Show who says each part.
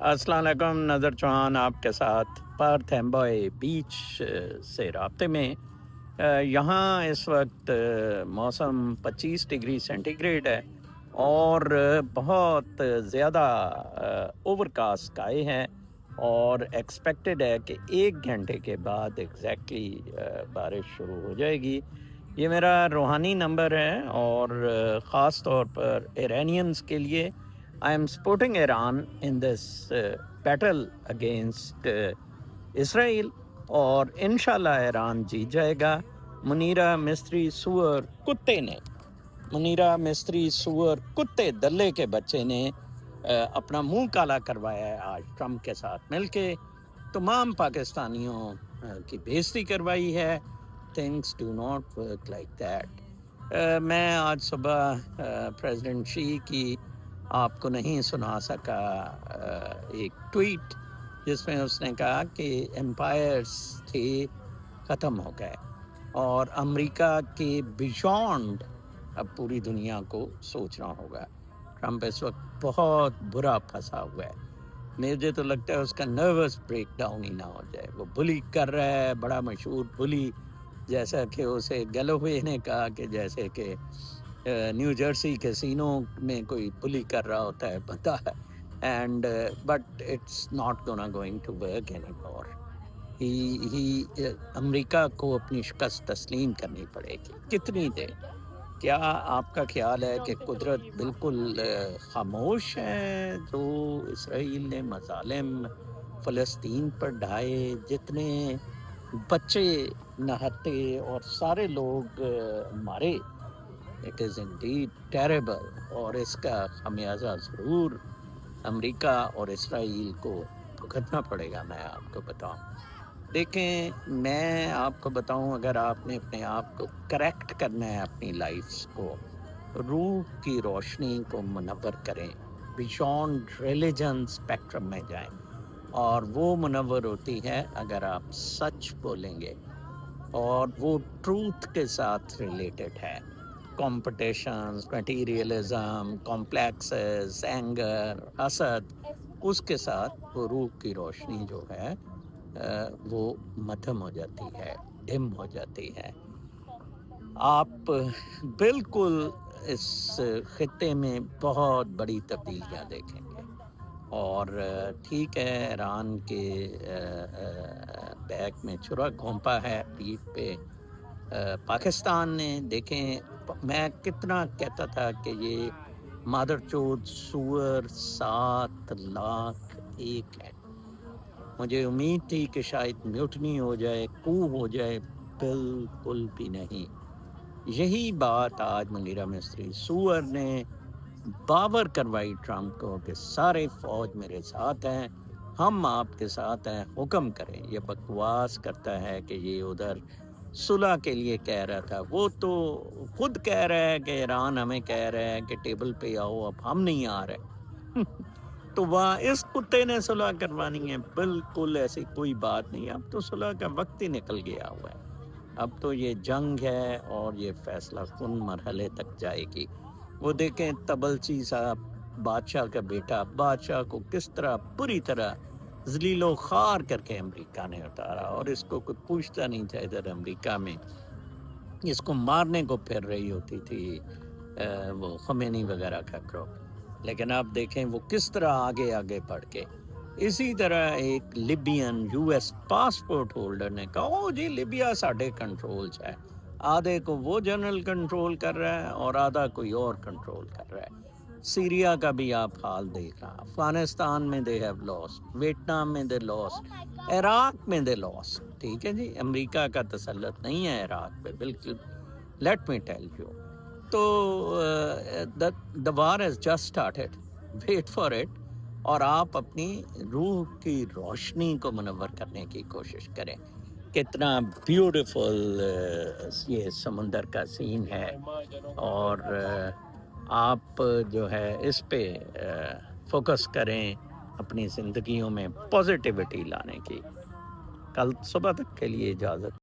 Speaker 1: अस्सलाम वालेकुम। नज़र चौहान आपके साथ पर्थ एम्बॉय बीच से राब्ते में। यहाँ इस वक्त मौसम 25 डिग्री सेंटीग्रेड है और बहुत ज़्यादा ओवरकास्ट स्काई है और एक्सपेक्टेड है कि 1 घंटे के बाद एग्जैक्टली बारिश शुरू हो जाएगी। ये मेरा रूहानी नंबर है और ख़ास तौर पर इरानियंस के लिए I am supporting Iran in this battle against Israel और इंशाल्लाह ईरान जीत जाएगा। मुनीरा मिस्त्री सुअर कुत्ते ने मुनीरा मिस्त्री सुअर कुत्ते दल्ले के बच्चे ने अपना मुंह काला करवाया है आज ट्रम्प के साथ मिलके। तमाम पाकिस्तानियों की बेइज्जती करवाई है। Things do not work like that. मैं आज सुबह प्रेसिडेंट शी की आपको नहीं सुना सका एक ट्वीट जिसमें उसने कहा कि एम्पायर्स थे ख़त्म हो गए और अमेरिका के बियॉन्ड अब पूरी दुनिया को सोचना होगा। ट्रम्प इस वक्त बहुत बुरा फंसा हुआ है। मुझे तो लगता है उसका नर्वस ब्रेकडाउन ही ना हो जाए। वो बुली कर रहा है, बड़ा मशहूर बुली, जैसा कि उसे गैलोवे ने कहा कि जैसे कि न्यू जर्सी कैसीनो में कोई बुली कर रहा होता है बंदा। And but it's not going to work anymore. ही अमेरिका को अपनी शिकस्त तस्लीम करनी पड़ेगी। कितनी देर? क्या आपका ख्याल है कि कुदरत बिल्कुल खामोश है जो इसराइल ने मज़ालिम फ़लस्तीन पर ढाए, जितने बच्चे नहाते और सारे लोग मारे? इट इज़ इंडीड टेरेबल और इसका खमियाजा ज़रूर अमेरिका और इसराइल को भुगतना पड़ेगा। मैं आपको बताऊं, देखें, मैं आपको बताऊं, अगर आपने अपने आप को करेक्ट करना है, अपनी लाइफ्स को रूह की रोशनी को मुनव्वर करें, बियॉन्ड रिलीजन स्पेक्ट्रम में जाएं और वो मुनव्वर होती है अगर आप सच बोलेंगे और वो ट्रूथ के साथ रिलेटेड है। कॉम्पिटिशन्स, मटीरियलिज्म, कॉम्प्लेक्सेस, एंगर, हसद, उसके साथ वो रूह की रोशनी जो है वो मध्यम हो जाती है, डिम हो जाती है। आप बिल्कुल इस खित्ते में बहुत बड़ी तब्दीलियां देखेंगे और ठीक है, ईरान के बैक में छुरा घोंपा है पीठ पे पाकिस्तान ने। देखें, मैं कितना कहता था कि ये मादरचोद सुअर 7 लाख 1 है। मुझे उम्मीद थी कि शायद म्यूटनी हो जाए, कू हो जाए, बिल्कुल भी नहीं। यही बात आज मुनीरा मिस्त्री सुअर ने बावर करवाई ट्रम्प को कि सारे फौज मेरे साथ हैं, हम आपके साथ हैं, हुक्म करें। ये बकवास करता है कि ये उधर सुलह के लिए कह रहा था। वो तो खुद कह रहा है कि ईरान हमें कह रहा है कि टेबल पे आओ, अब हम नहीं आ रहे। तो वहाँ इस कुत्ते ने सुलह करवानी है? बिल्कुल ऐसी कोई बात नहीं। अब तो सुलह का वक्त ही निकल गया हुआ है। अब तो ये जंग है और ये फैसला कुन मरहले तक जाएगी। वो देखें, तबलची साहब, बादशाह का बेटा, बादशाह को किस तरह बुरी तरह जलीलो खार करके अमेरिका ने उतारा और इसको कोई पूछता नहीं था। इधर अमेरिका में इसको मारने को फिर रही होती थी वो खमेनी वगैरह का ग्रुप। लेकिन आप देखें वो किस तरह आगे आगे बढ़ के। इसी तरह एक लिबियन यूएस पासपोर्ट होल्डर ने कहा, ओ जी लिबिया साढ़े कंट्रोल है। आधे को वो जनरल कंट्रोल कर रहा है और आधा कोई और कंट्रोल कर रहा है। सीरिया का भी आप हाल देख रहा, अफगानिस्तान में दे हैव लॉस्ट, वियतनाम में दे लॉस्ट, इराक में दे लॉस्ट। ठीक है जी, अमेरिका का तसल्लुत नहीं है इराक पे, बिल्कुल। लेट मी टेल यू, तो the war has just started, wait for it. और आप अपनी रूह की रोशनी को मुनव्वर करने की कोशिश करें। कितना ब्यूटीफुल ये समुंदर का सीन है और आप जो है इस पे फोकस करें, अपनी ज़िंदगियों में पॉजिटिविटी लाने की। कल सुबह तक के लिए इजाज़त।